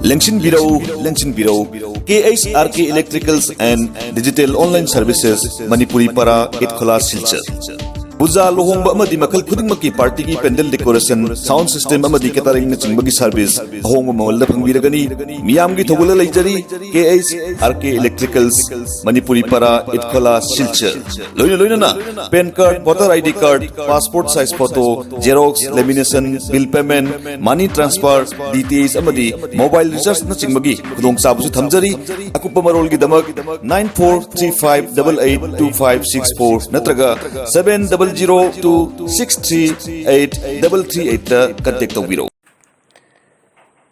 Lengshin Biro, KHRK Electricals and Digital Online Services, Manipuri Para, Itkhola Silchar. Buza Lohongba Amadi Makal Kudingmaki Party ki Pendal Decoration, Sound System Amadi Catering Chimbagi Service, Hong Mawalda Pangviragani, Miyamgi Togula Lajari, KHRK Electricals, Manipuri Para, Itkhola Silchar. Loina, Pen card, voter ID card, passport size photo, Xerox, lamination, bill payment, money transfer, DTH Amadi, mobile recharge na Chimbagi, Kudong Sabu Thamjari, Akupamarol Gidamak, 9435882564, Natraga, 7002638 contact Viro.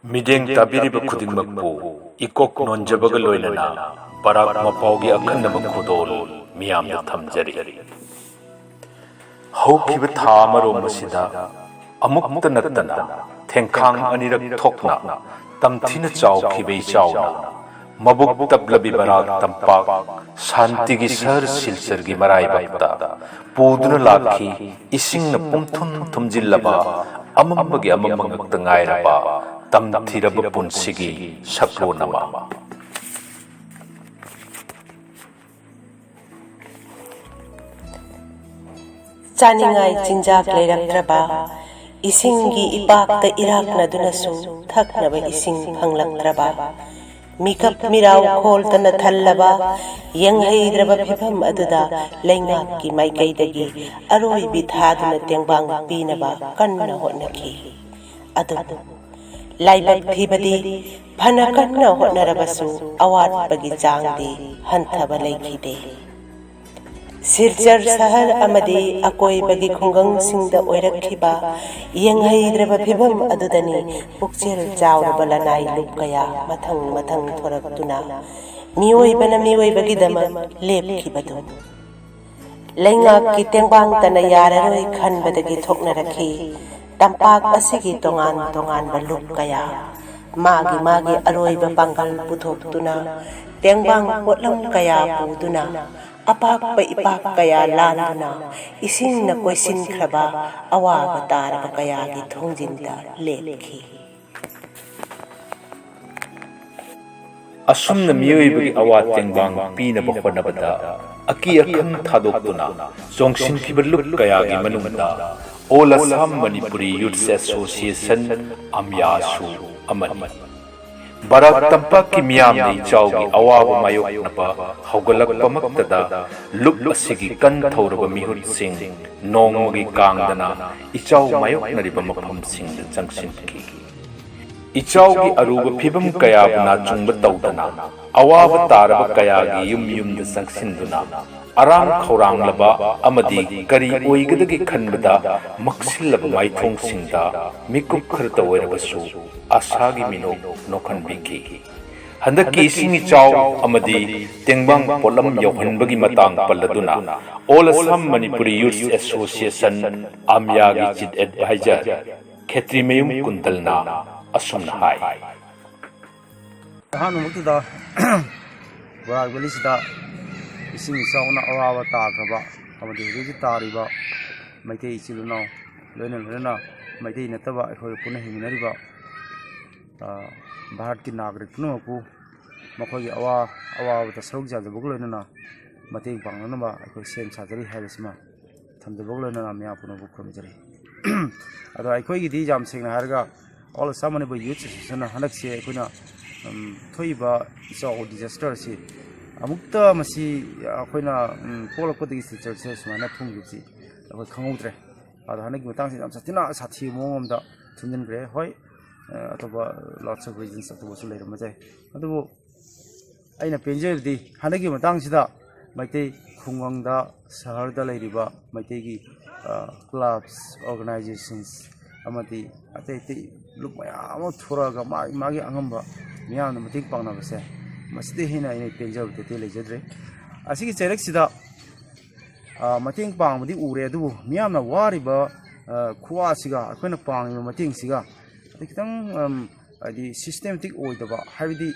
Mideng Tabiri Bakudin Makpo, Ikok non Jabagaloina, Barak Mapogi Akandam Kudol, Miam Tamjari. Hope he would hammer on Musida, Amuktanatana, Tenkang Anirak Tokna, Tamthiraba Pibe Chauna, Mabuk Tablabi Barak Tampak, Santigi Sir Silsergi Marai Bakta, Puduna Laki, ising-ichao Tumjilaba, Amambagi Amamang Tangairaba, Tamthiraba Punsigi, Sapro Nama. Chaningai Chinjak Leraktraba, Isingi Ibak the Iraq Nadunasu, Taknaba Ising Panglaktraba, Mikap Mirau called the Natalaba, Yang Hydraba Pipam Aduda, Lengaki, my Gaidagi, Aroi Bithadna Tengbaang Pinaba, Kanna Honaki, Adu Laibat Pikhibagi, Panakanna Honarabasu, Awat Bagijangdi, Hantaba Lakide. Silchar Sahar Amadi, Akoi Bagi Kungang Singda Oirakiba, Yang Hydraba Pibam Adudani, Bukchil Jaw Balanai Lukaya, Matang Toratuna, Mioi Banamioi Bagidama, Lep Kibadu. Lenga Kitembang Tanayara, Kan Badagi Toknaraki, Tampak Asigi Tongan Balukaya, Magi Aroi Babangal Putotuna, Tengbaang Potlam Kaya Putuna. Apak pa ipak kaya landuna, ising na koisin kraba, awa batara pa kaya gitong jinda lepki. Asum na miyoy awat tengbaang pinabakwanabada, aki akang thadokuna, Zongshin Pibarlup kaya gimanumda, All Assam Manipuri Youth Association, AAMSU, amadi. Barak Tampak ki Miyam ni Chawgi Awawa mayoknaraba Haugalak pamaktada Lup asigi kan thawraba mihut sing Nongmagi kangdana Ichao mayoknariba mafam singda jangsinki Ichawgi aruba phibam kayabu na chungba tawdana Awawa taraba kayagi yumda sangsinduna Arang khaurang laba amadi kari oigadagi khanbada Maksilaba maithong singda Mikup kharta oirabasu Asagi Mino Nokan Biki. Handaki ising-ichao amadi tengbaang polam yauhanbagi matang paladuna. All Assam Manipuri Youth Association AAMYA gi Chief Advisor Khetri Mayum Kuntalna asumna hai. Hanu muktada Barak Belisida ising-ichao na awawa tagraba amadi hudi tariba Maitei Ichilunao loina Maitei nataba akhoi puna himinariba Bharat ki nagrik no ku makhoi awa ta saruk ja bogloina mateng pangnana ba akhoi sem sajari harisma thamde bogloina amya puno bukhom jari ado akhoi gi di jam singna harga all samane ba youth association hanak se akhona thoiba so disaster si amukta masi akhona polak podi si church sumana thunggi si akhoi khangudre ado hanak matang si jam satina sathi mongomda thunjin gre hoi lots of reasons of the later Mazay. I Penjel di Hanaki Matangsida, Maite Kunganga, Saharda Ladiba, Maitegi clubs, organizations, Amati, Atati, look my Amoturaga, Magi Angamba, Mian, the Matik Panavase, Masti Hina in Penjel, the Telejedre. I think it's Alexida Mating Pang, the Uredu, Miana Wariba, Kuasiga, Quenapang, Mating Siga. The systematic order, Hardy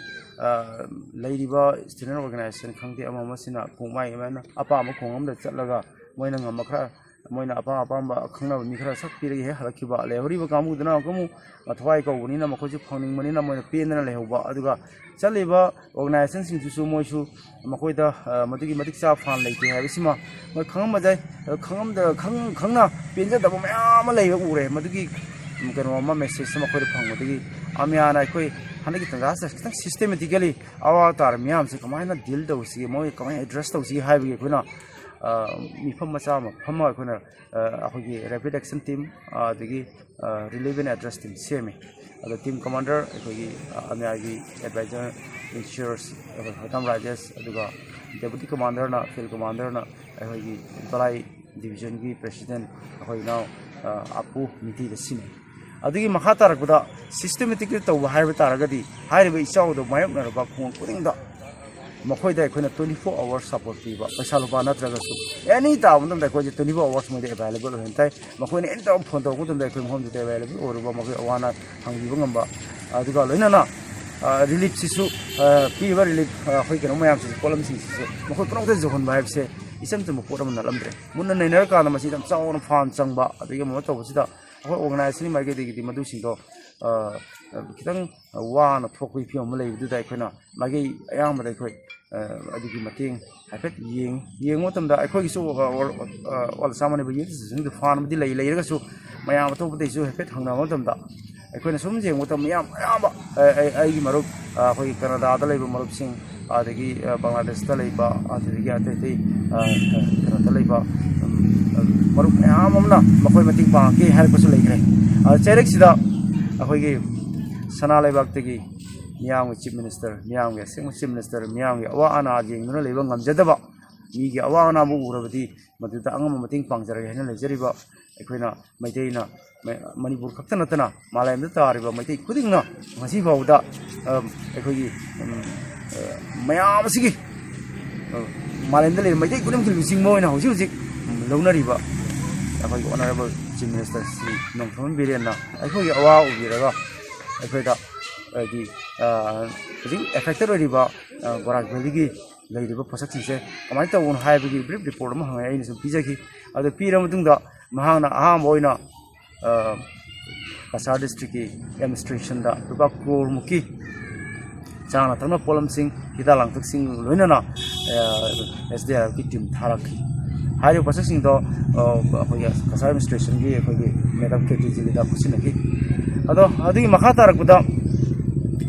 student organization khangde ama sina khungmai mana apa ama khungam da chatlaga moina ngam khara moina apa ba khangna mi khara sak piragi he halaki ba le hori ba kamu dana kamu athwai ko buni na makhoji phangning mani na moina pen na le hoba aduga chaliba organization sing su moi su makoi da madigi matik sa fan leite ha bisima moi khangam dai khangam da khangna penja da ma ma leiba ure madigi kano ma message makoi da phang madigi amya na koi hanaki tanga sa systematically avatar myam se kamaina deal da usi moi kamai address da usi ha bi koina mifam macha ma phama koina ahogi rapid action team adigi relevant address team same the team commander ahogi amya gi advisor insurers Hatam Rajesh aduga deputy commander na field commander na ahogi Talai division gi president ahoi now apu miti da sine adigi makha tarakda systematically tawba haiba taragadi haiba ichau do mayoknaraba khung kuringda makhoi da khoina 24 hours support piba paisa lupa natraga su any time dum da khoi 24 hours mo available hentai makhoi ne enta phone to dum da khoi home de available or ba makhoi awana hangiba ngamba aduga loina na relief sisu piba relief khoi keno mayam si column si makhoi kono de johon ba se isam tum po ram na lamdre munna nei nar ka na masi dam chaw na farm changba adigi mo to sida akhoi organization mai ge de madu si do kitang wana thokoi piom ma leibu da khoina magi ayam da khoi adigi mating hafet yeng mo tam da akhoi su wal samane bi yeng da fan di lei ga su mayam to bu de su hafet hangna mo tam da akhoi na sum jeng mo tam yam ba ai gi marup akhoi Canada da leibu marup sing adigi Bangladesh da leiba adigi ate Canada leiba marup yam amna makhoi mating pa ke help su lei gre cherek sida akhoi Sanalai Baktagi, Miang Chief Minister, Miang, Chief Minister, Miang, Awana, Living on Jedaba, Migi Awana Murabati, Matuta Angamating Pangzer, and Lezeriba, Equina, Maitena, Manipur Katanatana, Malam the Tariba, Mati Kudina, Masiva, Equi Mayamsiki, Malandale, Mati couldn't kill using more in a house, Luna River. Honorable Chief Minister, Nonton Birena, I call you Awa Viraga. I played up the affected river, Gorak Beligi, Lady Posaki, Amata won't have a brief report among any Pizaki, other Piramunda, Mahana, Boina, Cachar district administration, the Tubako Muki, Chana Tana Polam Sing, Hitalang fixing Lunana, as they are victim Taraki. Higher possessing the Cachar administration, Madam Katie Zilida Pusinaki. Although Adi Mahata Kuda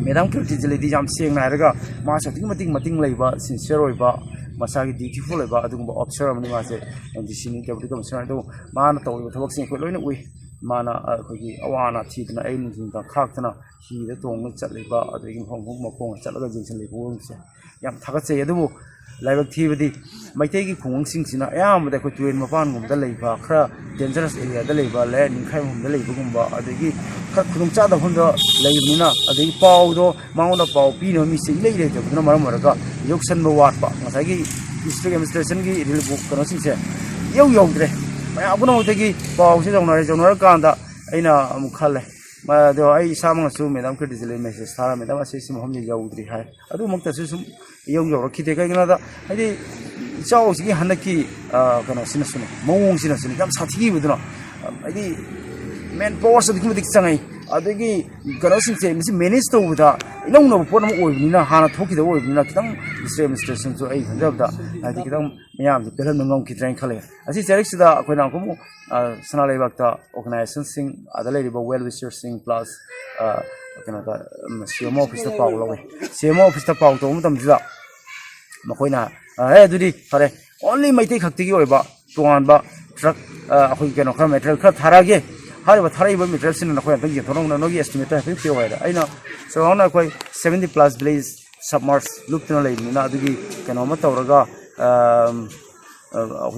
Madam Kirti Jam saying Naraga, Master Mating Labor, sincere ba, Masaki dutiful about observe and the scenic of the concern to Manato with working for we Mana Awana Tina Ains in the Kartana, he the tongue with Chatliba, the home of Chatlagas and Libones. Yam Takase Edu. Live activity might take it Kung Sings in Ayam that could train Mapan, the labor, dangerous area, the labor, land in Kam, the labor Gumba, the Kudumcha the Honda, Labina, the Paudo, Mount of Pau, Pino, missing lady of Namaraga, Yoxan Mawapa, Masagi, district administration, really book, Conosing said, Yo, I won't take it, Pau, on Kanda, Aina Mukale. Though I some assume Madame Critical message, Star, Madame System Home Yaudri High. I don't want to assume young Yorkita another. I did Charles Hanaki, Sinasuni, Mong Sinasuni, comes Hati with no. I did men powers of the Committee Sangai. I think Ganosin says Minister with a no problem with Nina Hana Toki the word Nina, the same administration to 800. I think Yam, the Pelham Kitran Kale. As he says, the Quenacomo, Sanale Bakta organization sing, other lady, but well wishers sing plus CMO office the power. CMO office the power to Mutamza Makoina. I do it only my take Hakti about Tuanba truck, who can come at Harage. However, Thariba materials in the Quentin, no estimate of 50 away. I know. So on a quite 70 plus blaze submerged looked in a lady, Nadigi, Kanomata,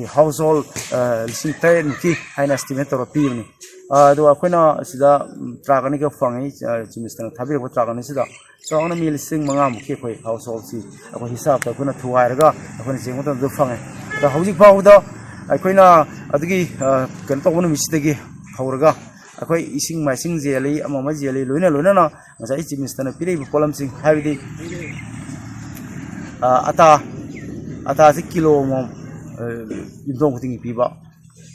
household, Sintain, high estimate of a peony. Do Aquina Sida Draganica Fangi, Mr. Tabi, what Draganicida. So on a meal sing Mangam, Kipway, household sea, upon his up, Aquina to Iraga, upon his what of the Fangi. The housing powder, Aquina, Adigi, Canton Mistegi. Hauraga, ꯑꯩꯈꯣꯏ ꯏꯁꯤꯡ ꯃꯥꯏꯁꯤꯡ ꯖꯦꯜꯂꯤ ꯑꯃ ꯖꯦꯜꯂꯤ ꯂꯣꯏꯅꯅ ꯉꯁꯥꯏ chief ꯃꯤꯅꯤꯁꯇꯔꯅ ꯄꯤꯔꯛꯏꯕ ꯄꯣꯠꯂꯝꯁꯤꯡ ꯍꯥꯏꯕꯗꯤ ꯑꯇꯥꯁꯤ kilo ꯑꯃꯃꯝ ꯌꯨꯝꯊꯣꯡ ꯈꯨꯗꯤꯡꯒꯤ ꯄꯤꯕ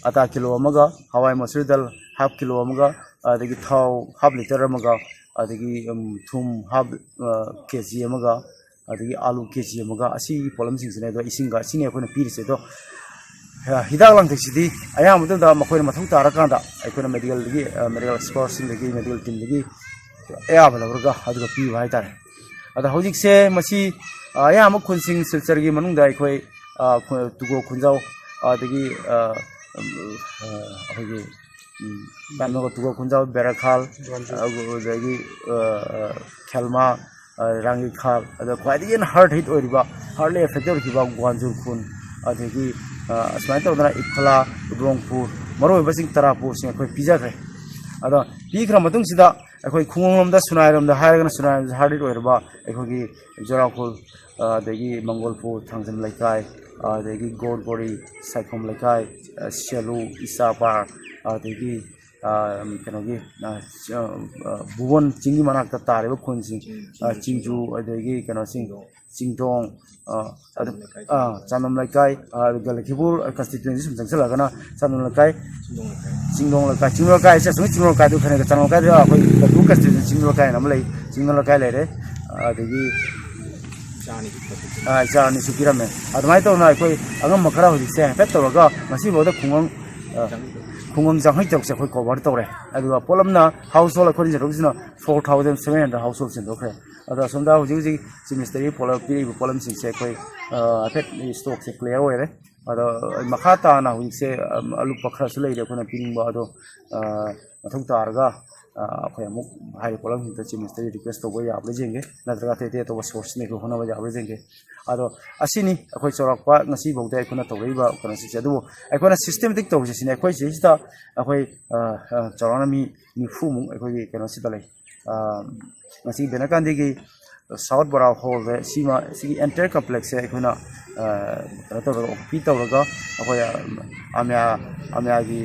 ꯑꯇꯥ ꯀꯤꯂꯣ ꯑꯃꯒ ꯍꯋꯥꯏ ꯃꯁꯨꯔ ꯗꯥꯜ ꯍꯥꯐ ꯀꯤꯂꯣ ꯑꯃꯒ ꯑꯗꯒꯤ ꯊꯥꯎ ꯍꯥꯐ ꯂꯤꯇꯔ ꯑꯃꯒ ꯑꯗꯒꯤ ꯊꯨꯝ ꯍꯥꯐ ꯀꯦꯖꯤ ꯑꯃꯒ ꯑꯗꯒꯤ ꯑꯥꯂꯨ ꯀꯦꯖꯤ ꯑꯃꯒ ꯑꯁꯤꯒꯤ ꯄꯣꯠꯂꯝꯁꯤꯡꯁꯤꯅꯦ ꯑꯗꯣ ꯏꯁꯤꯡꯒ ꯑꯁꯤꯅꯦ ꯑꯩꯈꯣꯏꯅ ꯄꯤꯔꯤꯁꯦ ꯑꯗꯣ ꯍꯤꯗꯥꯛ ꯂꯥꯡꯊꯛꯁꯤꯗꯤ ꯑꯌꯥꯝꯕ ꯃꯇꯝꯗ ꯃꯈꯣꯏꯅ ꯃꯊꯧ ꯇꯥꯔꯀꯥꯟꯗ ꯑꯩꯈꯣꯏꯅ ꯃꯦꯗꯤꯀꯦꯜ ꯑꯦꯛꯁꯄꯔꯠꯁꯤꯡꯗꯒꯤ ꯃꯦꯗꯤꯀꯦꯜ ꯇꯤꯝꯗꯒꯤ ꯑꯌꯥꯕ ꯂꯧꯔꯒ ꯑꯗꯨꯒ ꯄꯤꯕ ꯍꯥꯏꯇꯥꯔꯦ ꯑꯗꯣ ꯍꯧꯖꯤꯛꯁꯦ ꯃꯁꯤ ꯑꯌꯥꯝꯕ ꯈꯨꯟꯁꯤꯡ ꯁꯤꯜꯆꯔꯒꯤ ꯃꯅꯨꯡꯗ ꯑꯩꯈꯣꯏ ꯇꯨꯒꯣ ꯈꯨꯟꯖꯥꯎ ꯑꯗꯒꯤ ꯑꯩꯈꯣꯏꯒꯤ ꯀꯩꯅꯣ ꯇꯨꯒꯣ ꯈꯨꯟꯖꯥꯎ ꯕꯦꯔꯥꯈꯥꯜ ꯑꯗꯒꯤ ꯈꯦꯜꯃꯥ ꯔꯥꯡꯒꯤꯈꯥꯜ ꯑꯗ ꯈ꯭ꯋꯥꯏꯗꯒꯤ ꯍꯦꯟꯅ ꯍꯥꯔꯠ ꯍꯤꯠ ꯑꯣꯏꯔꯤꯕ ꯍꯥꯔꯠꯂꯤ ꯑꯦꯐꯦꯛꯇꯦꯠ ꯑꯣꯏꯈꯤꯕ ꯒ꯭ꯋꯥꯟꯖꯨꯔ ꯈꯨꯟ ꯑꯗꯒꯤ ꯑꯁꯨꯃꯥꯏꯅ ꯇꯧꯗꯅ ꯏꯈꯂꯥ ꯔꯣꯡꯄꯨꯔ ꯃꯔꯨꯑꯣꯏꯕꯁꯤꯡ ꯇꯔꯥꯄꯨꯔꯁꯤꯡ ꯑꯩꯈꯣꯏ ꯄꯤꯖꯈ꯭ꯔꯦ ꯑꯗꯣ ꯄꯤꯈ꯭ꯔ ꯃꯇꯨꯡꯁꯤꯗ ꯑꯩꯈꯣꯏ ꯈꯨꯡꯒꯪꯂꯣꯝꯗ ꯁꯨꯅꯥꯏꯔꯣꯝꯗ ꯍꯥꯏꯔꯒꯅ ꯁꯨꯅꯥꯏꯔꯣꯝꯗ ꯍꯥꯔꯠ ꯍꯤꯠ ꯑꯣꯏꯔꯕ ꯑꯩꯈꯣꯏꯒꯤ ꯖꯣꯔꯥꯈꯨꯜ ꯑꯗꯒꯤ ꯃꯪꯒꯣꯜꯄꯨꯔ ꯊꯥꯡꯖꯝ ꯂꯩꯀꯥꯏ ꯑꯗꯒꯤ ꯒꯣꯔꯕꯣꯔꯤ ꯁꯥꯏꯈꯣꯝ ꯂꯩꯀꯥꯏ ꯁꯦꯂꯨ ꯏꯆꯥꯄꯥꯔ ꯑꯗꯒꯤ ꯀꯩꯅꯣꯒꯤ ꯕꯨꯕꯣꯟ ꯆꯤꯡꯒꯤ ꯃꯅꯥꯛꯇ ꯇꯥꯔꯤꯕ ꯈꯨꯟꯁꯤꯡ ꯆꯤꯡꯖꯨ ꯑꯗꯒꯤ ꯀꯩꯅꯣꯁꯤꯡ ꯆꯤꯡꯗꯣꯡ ꯆꯥꯅꯝ ꯂꯩꯀꯥꯏ ꯒꯂꯈꯤꯄꯨꯔ ꯀꯟꯁꯇꯤꯇ꯭ꯋꯦꯟꯁꯤ ꯁꯨꯝ ꯆꯪꯁꯤꯜꯂꯒꯅ ꯆꯥꯅꯝ ꯂꯩꯀꯥꯏ ꯆꯤꯡꯗꯣꯡ ꯂꯩꯀꯥꯏꯁꯦ ꯑꯁꯨꯝ ꯆꯤꯡꯗꯣꯡ ꯂꯩꯀꯥꯏꯗꯨ ꯈꯔ ꯆꯥꯅꯝ ꯂꯩꯀꯥꯏꯗ ꯑꯩꯈꯣꯏ ꯒꯂꯈꯤꯄꯨꯔ ꯀꯟꯁꯇꯤꯇ꯭ꯋꯦꯟꯁꯤ ꯆꯤꯡꯗꯣꯡ ꯂꯩꯀꯥꯏ ꯑꯃ ꯂꯩ ꯆꯤꯡꯗꯣꯡ ꯂꯩꯀꯥꯏ ꯂꯩꯔꯦ ꯑꯗꯒꯤ ꯏꯆꯥ ꯑꯅꯤꯁꯨ ꯄꯤꯔꯝꯃꯦ ꯑꯗꯨꯃꯥꯏꯅ ꯇꯧꯅ ꯑꯩꯈꯣই ꯑꯉꯝꯕ ꯈꯔ ꯍꯧꯖꯤꯛꯁꯦ ꯍꯥꯏꯐꯦꯠ ꯇꯧꯔꯒ ꯉꯁꯤꯐꯥꯎꯗ ꯈꯨꯡꯒꯪ ꯆꯥꯡꯍꯩ ꯑꯩꯈꯣꯏ ꯀꯣꯚꯔ ꯇꯧꯔꯦ ꯑꯗꯨꯒ ꯄꯣꯠꯂꯝꯅ ꯍꯥꯎꯁ ꯍꯣꯜ ꯑꯩꯈꯣꯏꯅ ꯆꯠꯊꯣꯛꯁꯤꯅ 4,700 ꯍꯥꯎꯁ ꯍꯣꯜ ꯆꯦꯟꯊꯣꯛꯈ꯭ꯔꯦ ꯑꯗꯣ ꯑꯁꯣꯝꯗ ꯍꯧꯖꯤꯛ ꯆꯤꯐ ꯃꯤꯅꯤꯁꯇꯔꯒꯤ ꯄꯤꯔꯤꯕ ꯄꯣꯠꯂꯝꯁꯤꯡꯁꯦ ꯑꯩꯈꯣꯏ ꯍꯥꯏꯐꯦꯠ ꯁ꯭ꯇꯣꯛꯁꯦ ꯀ꯭ꯂꯤꯌꯥꯔ ꯑꯣꯏꯔꯦ ꯑꯗꯣ ꯃꯈꯥ ꯇꯥꯅ ꯍꯧꯖꯤꯛꯁꯦ ꯑꯂꯨꯄ ꯈꯔꯁꯨ ꯂꯩꯔꯦ ꯑꯩꯈꯣꯏꯅ ꯄꯤꯅꯤꯡꯕ ꯑꯗꯣ ꯃꯊꯧ ꯇꯥꯔꯒ ꯑꯩꯈꯣꯏ ꯑꯃꯨꯛ ꯍꯥꯏꯔꯤꯕ ꯄꯣꯠꯂꯝꯁꯤꯡꯗ ꯆꯤꯐ ꯃꯤꯅꯤꯁꯇꯔꯒꯤ ꯔꯤꯀ꯭ꯋꯦꯁ ꯇꯧꯕ ꯌꯥꯕ꯭ꯔꯥ ꯌꯦꯡꯒꯦ ꯅꯠꯇ꯭ꯔꯒ ꯑꯇꯩ ꯑꯇꯣꯞꯄ ꯁꯣꯔꯁꯁꯤꯡꯗꯒꯤ ꯍꯣꯠꯅꯕ ꯌꯥꯕ꯭ꯔꯥ ꯌꯦꯡꯒꯦ ꯑꯗꯣ ꯑꯁꯤꯅꯤ ꯑꯩꯈꯣꯏ ꯆꯥꯎꯔꯥꯛꯄ ꯉꯁꯤꯐꯥꯎꯗ ꯑꯩꯈꯣꯏꯅ ꯇꯧꯔꯛꯏꯕ ꯀꯩꯅꯣꯁꯤꯡꯁꯦ ꯑꯗꯨꯕꯨ ꯑꯩꯈꯣꯏꯅ ꯁꯤꯁꯇꯦꯃꯦꯇꯤꯛ ꯇꯧꯕꯁꯦ ꯁꯤꯅꯦ ꯑꯩꯈꯣꯏ ꯁꯤꯁꯤꯗ ꯑꯩꯈꯣꯏ ꯆꯥꯎꯔꯥꯛꯅ ꯃꯤ 90ꯃꯨꯛ ꯑꯩꯈꯣꯏꯒꯤ ꯀꯩꯅꯣꯁꯤꯗ ꯂꯩ ꯉꯁꯤ ꯕꯦꯅꯀꯥꯟꯗꯤꯒꯤ ꯁꯥꯎꯠ ꯕꯣꯔꯥ ꯍꯣꯜꯗ ꯁꯤꯒꯤ ꯑꯦꯟꯇꯔ ꯀꯝꯄ꯭ꯂꯦꯛꯁꯁꯦ ꯑꯩꯈꯣꯏꯅ ꯀꯩꯅꯣ ꯇꯧꯔꯒ ꯑꯣꯀꯨꯄꯤ ꯇꯧꯔꯒ ꯑꯩꯈꯣꯏ ꯑꯥꯃꯌꯥꯒꯤ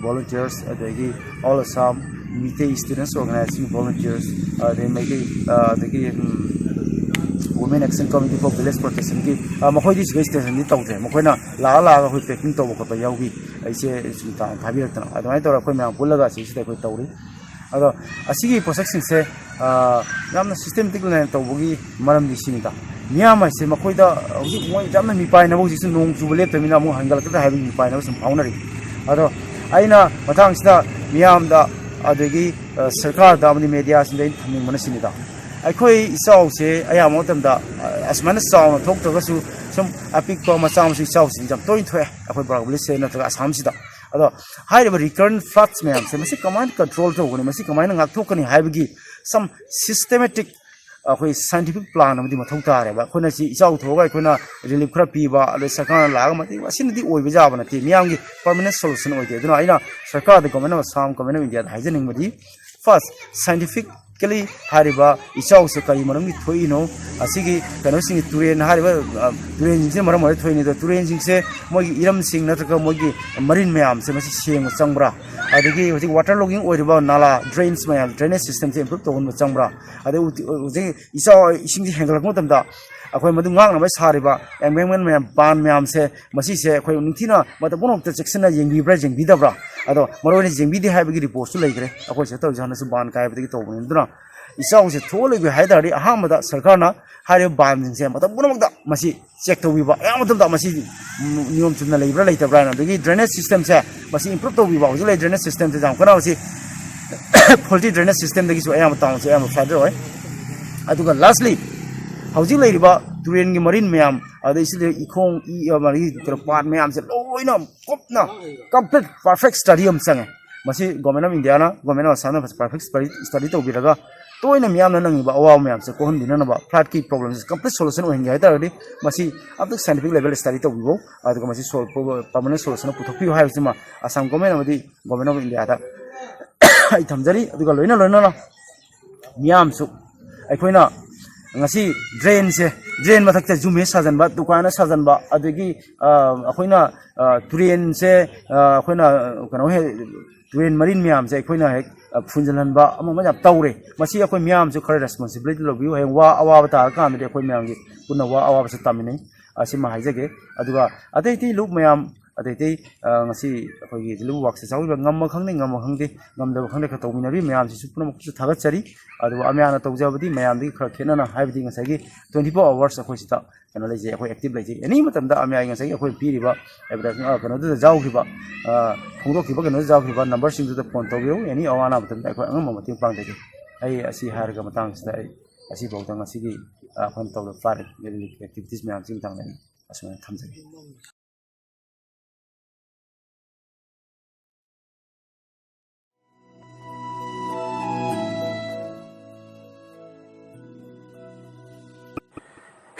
ꯚꯣꯂꯨꯟꯇꯤꯌꯔꯁ ꯑꯗꯒꯤ all Assam Meitei students organisation volunteers ꯑꯗꯒꯤ ꯃꯩꯇꯩ ꯑꯗꯒꯤ women action committee for village ꯄ꯭ꯔꯣꯇꯦꯛꯁꯟꯒꯤ ꯃꯈꯣꯏꯗꯤ ꯁꯤꯒ ꯁ꯭ꯇꯦꯁꯟꯗꯤ ꯇꯧꯗ꯭ꯔꯦ ꯃꯈꯣꯏꯅ ꯂꯥꯛꯑꯒ ꯑꯩꯈꯣꯏ ꯄꯦꯛꯀꯤꯡ ꯇꯧꯕ ꯈꯣꯠꯄ ꯌꯥꯎꯈꯤ ꯑꯩꯁꯦ ꯁꯨꯝ ꯊꯥꯕꯤꯔꯛꯇꯅ ꯑꯗꯨꯃꯥꯏꯅ ꯇꯧꯔꯒ ꯑꯩꯈꯣꯏ ꯃꯌꯥꯝ ꯄꯨꯜꯂꯒ ꯁꯤꯁꯤꯗ ꯑꯩꯈꯣꯏ ꯇꯧꯔꯤ ꯑꯗꯣ ꯑꯁꯤꯒꯤ ꯄꯣꯠꯁꯛꯁꯤꯡꯁꯦ ꯌꯥꯝꯅ ꯁꯤꯁꯇꯦꯃꯦꯇꯤꯛ ꯂꯩꯅ ꯇꯧꯕꯒꯤ ꯃꯔꯝꯗꯤ ꯁꯤꯅꯤꯗ ꯃꯤꯌꯥꯝ ꯍꯥꯏꯁꯦ ꯃꯈꯣꯏꯗ ꯍꯧꯖꯤꯛ ꯃꯣꯏ ꯌꯥꯝꯅ ꯃꯤꯄꯥꯏꯅꯕ ꯍꯧꯖꯤꯛꯁꯨ ꯅꯣꯡ ꯆꯨꯕ ꯂꯦꯞꯇꯕꯅꯤꯅ ꯑꯃꯨꯛ ꯍꯟꯒꯠꯂꯛꯀꯗ꯭ꯔꯥ ꯍꯥꯏꯕꯒꯤ ꯃꯤꯄꯥꯏꯅꯕ ꯁꯨꯝ ꯐꯥꯎꯅꯔꯤ ꯑꯗꯣ ꯑꯩꯅ ꯃꯇꯥꯡꯁꯤꯗ ꯃꯤꯌꯥꯝꯗ ꯑꯗꯒꯤ ꯁꯔꯀꯥꯔꯗ ꯑꯃꯗꯤ ꯃꯦꯗꯤꯌꯥꯁꯤꯡꯗ ꯑꯩꯅ ꯊꯝꯅꯤꯡꯕꯅ ꯁꯤꯅꯤꯗ ꯑꯩꯈꯣꯏ ꯏꯆꯥꯎꯁꯦ ꯑꯌꯥꯝꯕ ꯃꯇꯝꯗ ꯑꯁꯨꯃꯥꯏꯅ ꯆꯥꯎꯅ ꯊꯣꯛꯇ꯭ꯔꯒꯁꯨ ꯁꯨꯝ ꯑꯄꯤꯛꯄ ꯃꯆꯥ ꯃꯁꯨ ꯏꯆꯥꯎꯁꯤꯡꯁꯦ ꯌꯥꯝ ꯇꯣꯏꯅ ꯊꯣꯛꯑꯦ ꯑꯩꯈꯣꯏ ꯕꯔꯥꯛ ꯚꯤꯂꯦꯖꯁꯦ ꯅꯠꯇ꯭ꯔꯒ ꯑꯁꯥꯝꯁꯤꯗ ꯑꯗꯣ ꯍꯥꯏꯔꯤꯕ ꯔꯤꯀꯔꯟ ꯐ꯭ꯂꯠꯁ ꯃꯌꯥꯝꯁꯦ ꯃꯁꯤ ꯀꯃꯥꯏꯅ ꯀꯟꯇ꯭ꯔꯣꯜ ꯇꯧꯒꯅꯤ ꯃꯁꯤ ꯀꯃꯥꯏꯅ ꯉꯥꯛꯊꯣꯛꯀꯅꯤ ꯍꯥꯏꯕꯒꯤ ꯁꯝ ꯁꯤꯁꯇꯦꯃꯦꯇꯤꯛ ꯑꯩꯈꯣꯏ ꯁꯥꯏꯟꯇꯤꯐꯤꯛ ꯄ꯭ꯂꯥꯟ ꯑꯃꯗꯤ ꯃꯊꯧ ꯇꯥꯔꯦꯕ ꯑꯩꯈꯣꯏꯅ ꯁꯤ ꯏꯆꯥꯎ ꯊꯣꯛꯑꯒ ꯑꯩꯈꯣꯏꯅ ꯔꯤꯂꯤꯐ ꯈꯔ ꯄꯤꯕ ꯑꯗꯩ ꯁꯔꯀꯥꯔꯅ ꯂꯥꯛꯑꯒ ꯃꯇꯦꯡ ꯑꯁꯤꯅꯗꯤ ꯑꯣꯏꯕ ꯌꯥꯕ ꯅꯠꯇꯦ ꯃꯤꯌꯥꯝꯒꯤ ꯄꯔꯃꯅꯦꯟ ꯁꯣꯂꯨꯁꯟ ꯑꯣꯏꯗꯦ ꯑꯗꯨꯅ ꯑꯩꯅ ꯁꯔꯀꯥꯔꯗ government of Assam government of ꯏꯟꯗꯤꯌꯥꯗ ꯍꯥꯏꯖꯅꯤꯡꯕꯗꯤ ꯐꯥꯔꯁ ꯁꯥꯏꯟꯇꯤꯐꯤꯀꯦꯂꯤ ꯍꯥꯏꯔꯤꯕ ꯏꯆꯥꯎꯁꯦ ꯀꯔꯤ ꯃꯔꯝꯒꯤ ꯊꯣꯛꯏꯅꯣ ꯑꯁꯤꯒꯤ ꯀꯩꯅꯣꯁꯤꯡ ꯇꯨꯔꯦꯟ ꯍꯥꯏꯔꯤꯕ ꯇꯨꯔꯦꯟꯁꯤꯡꯁꯤꯅ ꯃꯔꯝ ꯑꯣꯏꯔꯒ ꯊꯣꯛꯏꯅꯤ ꯑꯗꯣ ꯇꯨꯔꯦꯟꯁꯤꯡꯁꯦ ꯃꯣꯏꯒꯤ ꯏꯔꯝꯁꯤꯡ ꯅꯠꯇ꯭ꯔꯒ ꯃꯣꯏꯒꯤ ꯃꯔꯤꯟ ꯃꯌꯥꯝꯁꯦ ꯃꯁꯤ ꯁꯦꯡꯕ ꯆꯪꯕ꯭ꯔꯥ ꯑꯗꯒꯤ ꯍꯧꯖꯤꯛ ꯋꯥꯇꯔ ꯂꯣꯒꯤꯡ ꯑꯣꯏꯔꯤꯕ ꯅꯥꯂꯥ ꯗ꯭ꯔꯦꯟꯁ ꯃꯌꯥꯝ ꯗ꯭ꯔꯦꯅꯦꯖ ꯁꯤꯁꯇꯦꯝꯁꯦ ꯏꯝꯄ꯭ꯔꯨꯞ ꯇꯧꯍꯟꯕ ꯆꯪꯕ꯭ꯔꯥ ꯑꯗꯩ ꯍꯧꯖꯤꯛ ꯏꯁꯤꯡꯁꯦ ꯍꯦꯟꯒꯠꯂꯛꯄ ꯃꯇꯝꯗ ꯑꯩꯈꯣꯏ ꯃꯗꯨ ꯉꯥꯛꯅꯕ ꯁꯥꯔꯤꯕ ꯑꯦꯝꯕꯦꯡꯃꯦꯟ ꯃꯌꯥꯝ ꯕꯥꯟ ꯃꯌꯥꯝꯁꯦ ꯃꯁꯤꯁꯦ ꯑꯩꯈꯣꯏ ꯅꯤꯡꯊꯤꯅ ꯃꯇꯝ ꯄꯨꯝꯅꯃꯛꯇ ꯆꯦꯛꯁꯤꯟꯅ ꯌꯦꯡꯕꯤꯕ꯭ꯔꯥ ꯌꯦꯡꯕꯤꯗꯕ꯭ꯔꯥ ꯑꯗꯣ ꯃꯔꯨꯑꯣꯏꯅ ꯌꯦꯡꯕꯤꯗꯦ ꯍꯥꯏꯕꯒꯤ ꯔꯤꯄꯣꯔꯠꯁꯨ ꯂꯩꯈ꯭ꯔꯦ ꯑꯩꯈꯣꯏ ꯁꯤꯗ ꯇꯧꯔꯤꯁꯦ ꯍꯥꯟꯅꯁꯨ ꯕꯥꯟ ꯀꯥꯏꯕꯗꯒꯤ ꯇꯧꯕꯅꯤ ꯑꯗꯨꯅ ꯏꯆꯥꯎꯁꯦ ꯊꯣꯛꯍꯜꯂꯣꯏꯒꯦ ꯍꯥꯏ ꯇꯥꯔꯗꯤ ꯑꯍꯥꯟꯕꯗ ꯁꯔꯀꯥꯔꯅ ꯍꯥꯏꯔꯤꯕ ꯕꯥꯟꯁꯤꯡꯁꯦ ꯃꯇꯝ ꯄꯨꯝꯅꯃꯛꯇ ꯃꯁꯤ ꯆꯦꯛ ꯇꯧꯕꯤꯕ ꯑꯌꯥꯝꯕ ꯃꯇꯝꯗ ꯃꯁꯤ ꯅꯤꯌꯣꯝ ꯆꯨꯝꯅ ꯂꯩꯕ꯭ꯔꯥ ꯂꯩꯇꯕ꯭ꯔꯥ ꯍꯥꯏꯅ ꯑꯗꯒꯤ ꯗ꯭ꯔꯦꯅꯦꯖ ꯁꯤꯁꯇꯦꯝꯁꯦ ꯃꯁꯤ ꯏꯝꯄ꯭ꯔꯨꯞ ꯇꯧꯕꯤꯕ ꯍꯧꯖꯤꯛ ꯂꯩ ꯗ꯭ꯔꯦꯅꯦꯖ ꯁꯤꯁꯇꯦꯝꯁꯦ ꯌꯥꯝ ꯀꯟꯅ ꯃꯁꯤ ꯐꯣꯜꯇꯤ ꯗ꯭ꯔꯦꯅꯦꯖ ꯁꯤꯁꯇꯦꯝꯗꯒꯤꯁꯨ ꯑꯌꯥꯝꯕ ꯇꯥꯎꯟꯁꯦ ꯑꯌꯥꯝꯕ ꯐ꯭ꯂꯗꯔ ꯑꯣꯏ ꯑꯗꯨꯒ ꯂꯥꯁꯂꯤ ꯍꯧꯖꯤꯛ ꯂꯩꯔꯤꯕ ꯇꯨꯔꯦꯟꯒꯤ ꯃꯔꯤꯟ ꯃꯌꯥꯝ ꯑꯗꯩ ꯁꯤꯗ ꯏꯈꯣꯡ ꯀꯩꯅꯣ ꯄꯥꯠ ꯃꯌꯥꯝꯁꯦ ꯂꯣꯏꯅ ꯀꯨꯞꯅ ꯀꯝꯄ꯭ꯂꯤꯠ ꯄꯔꯐꯦꯛ ꯁ꯭ꯇꯗꯤ ꯑꯃ ꯆꯪꯉꯦ ꯃꯁꯤ ꯒꯣꯔꯃꯦꯟ ꯑꯣꯐ ꯏꯟꯗꯤꯌꯥꯅ ꯒꯣꯔꯃꯦꯟ ꯑꯣꯐ ꯑꯁꯥꯝꯅ ꯄꯔꯐꯦꯛ ꯁ꯭ꯇꯗꯤ ꯇꯧꯕꯤꯔꯒ ꯇꯣꯏꯅ ꯃꯤꯌꯥꯝꯅ ꯅꯪꯉꯤꯕ ꯑꯋꯥꯕ ꯃꯌꯥꯝꯁꯦ ꯀꯣꯛꯍꯟꯕꯤꯅꯅꯕ ꯐ꯭ꯂꯠꯀꯤ ꯄ꯭ꯔꯣꯕ꯭ꯂꯦꯝꯁꯦ ꯀꯝꯄ꯭ꯂꯤꯠ ꯁꯣꯂꯨꯁꯟ ꯑꯣꯏꯍꯟꯒꯦ ꯍꯥꯏ ꯇꯥꯔꯒꯗꯤ ꯃꯁꯤ ꯑꯝꯇ ꯁꯥꯏꯟꯇꯤꯐꯤꯛ ꯂꯦꯚꯦꯜꯗ ꯁ꯭ꯇꯗꯤ ꯇꯧꯕꯤꯌꯨ ꯑꯗꯨꯒ ꯃꯁꯤ ꯄꯔꯃꯅꯦꯟ ꯁꯣꯂꯨꯁꯟ ꯄꯨꯊꯣꯛꯄꯤꯌꯨ ꯍꯥꯏꯕꯁꯤꯃ ꯑꯁꯥꯝ ꯒꯣꯔꯃꯦꯟ ꯑꯃꯗꯤ ꯒꯣꯔꯃꯦꯟ ꯑꯣꯐ ꯏꯟꯗꯤꯌꯥꯗ ꯑꯩ ꯊꯝꯖꯔꯤ ꯑꯗꯨꯒ ꯂꯣꯏꯅꯅ ꯃꯤꯌꯥꯝꯁꯨ ꯑꯩꯈꯣꯏꯅ ngasi drain mathakta jume sajanba dukana sajanba adagi akoina turen se akoina kano he turen marin myam se akoina he phunjalanba amama jap tawre masi akoi myam se khare responsibility lobiu he wa awa ta ka mi akoi myam gi punna wa awa se tamine asima haijage aduga atei luk myam atei ngasi akoi gi lu work se chawi ngam khangni ngam khangdi ngamda khangde ka tawminari myam si supna muksu thagat chari adu amyana tawjabadi myam di khara khenana haibdi ngasagi 24 hours akoi sita kana leje akoi active leje any matamda amya ngasagi akoi piriba ebda kana du jaw khiba khongdo khiba kana jaw khiba number sing du phone tawbiu any awana matamda akoi angam mating pang dege ai asi harga matang sida ai asi bawda ngasigi akhon tawda fare activities myam sing tang len asuna thamjage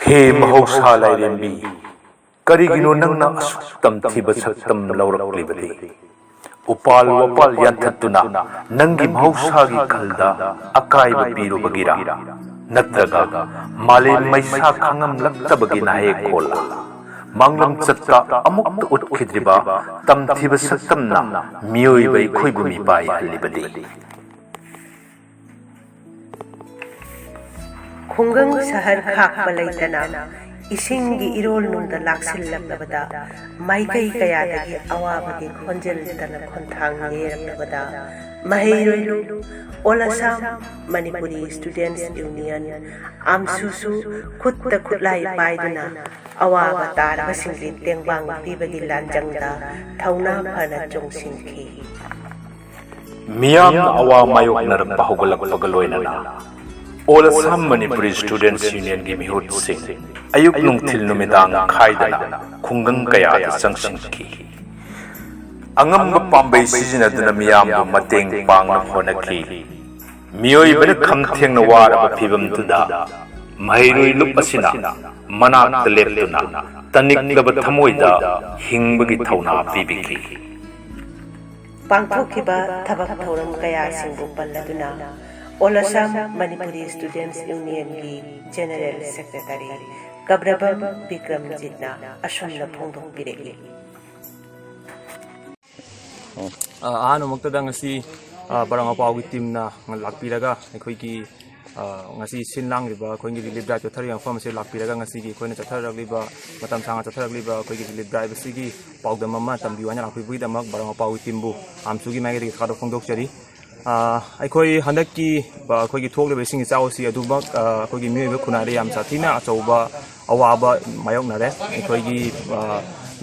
हे महौसा लाइरेंबी करिगिनो नंगना तमथिब सक्तम लौरक्लिबदि उपाल वपाल यंथतुना नंगी महौसागी खलदा अकाइब पीरुबगिरा नत्रगा माले मैसा खंगम लक्तबगी नाहे खोला मांगलम चत्ता अमुक्त उत्खिद्रिबा तमथिब सक्तमना मियोइबै खुइबुमी पाइ हल्लिबदि खुंगंग शहर खाकपा लैतना इसिंगी इरोल नुंदा लाक्सिल्लबदा माइकई कयादगी अवाबगी खोंजेलदना खोंथांग येरबदा महैरोइलु ओलासाम Manipuri students union आमसुसु खुत्ता खुलाई पाइदुना अवाबा तारबसिंगी तेंबांग पीबगी लांजंगदा थौना फना जोंसिंखी मियाम अवा मायोकनरबा होगलकपगलोइनना All Assam Manipuri Students Union gi mihut sing ayuk nungthil numidang khaidana khungang kaya da sangsinki angam ba pambai sijina duna miyam bu mateng pang na phonaki miyoi bada khamtheng na war ba phibam tuda mairoi lup asina manak teleptuna tanik laba thamoida hingbagi thauna pibiki pangthokiba thabak thoram kaya singbu palladuna All Assam Manipuri Students Union ki General Secretary Kabrabam Bikramjitna Ashunna Phongdong Pireki. Ano magtadang ngasi barang apawit team na lakpiraga ako'y ngasi sinlang liba ako'y relief drive chathari ang form se lakpiraga ngasi gi ako'y chathari liba matam sanga chathari liba ako'y relief drive sige paodam mama tambiwan na lakpi buida mag barang apawit team bu AAMSU magi ri khado phongdok chari aikoy handak ki ba aikoy gi thok le sing chao si aduba aikoy gi miyoi khunai yam sathina achauba awaba mayoknare aikoy gi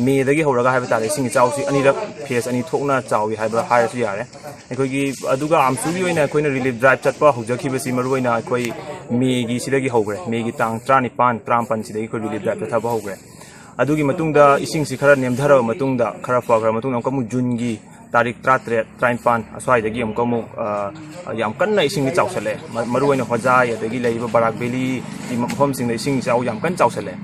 me dagi horaga haiba tare sing chao si ani rak face ani thokna chawi haiba hair su yare aikoy gi aduga AAMSU gi oina aikoy na relief drive chatpa hujaki basi maruina aikoy me gi sidagi hogre me gi tang 35 35 sidagi aikoy relief drive chathaba hogre adugi matungda ising si khara nemdhara matungda khara fagra matungda kamu jun gi tarik 33 aswaidagi amkamu yam kanna ising chawsale maruina hojai adagi leiba barak beli mafam sing ising chaw yam kan chawsale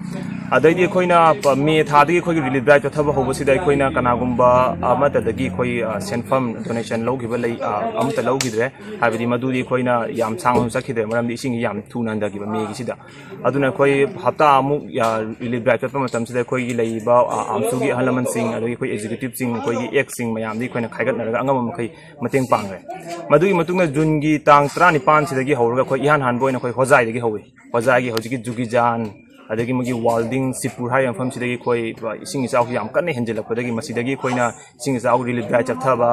adai khoina me thadi khoi relief drive thaba hobasida khoina kanagumba amata dagi khoi senfam donation logiba lei amta logidre habidi madudi khoina yam sangam sakhide maramdi ising yam thuna ndagi me gisida aduna khoi hapta amu relief drive thaba matam sida khoi leiba AAMSU gi halaman sing adagi khoi executive sing khoi gi ex sing mayam di khoina khaigat naraga angam makai mateng pangre madui matungna jun gi tang 35 sidagi hawraga khoi ihan han boina khoi hojai dagi hawi hojai gi hojiki jugijan adagi magi walding sipur hai amfam sidagi khoi ising ichao yam kanne henjelapodagi masidagi khoina ising ichao relief drive chathaba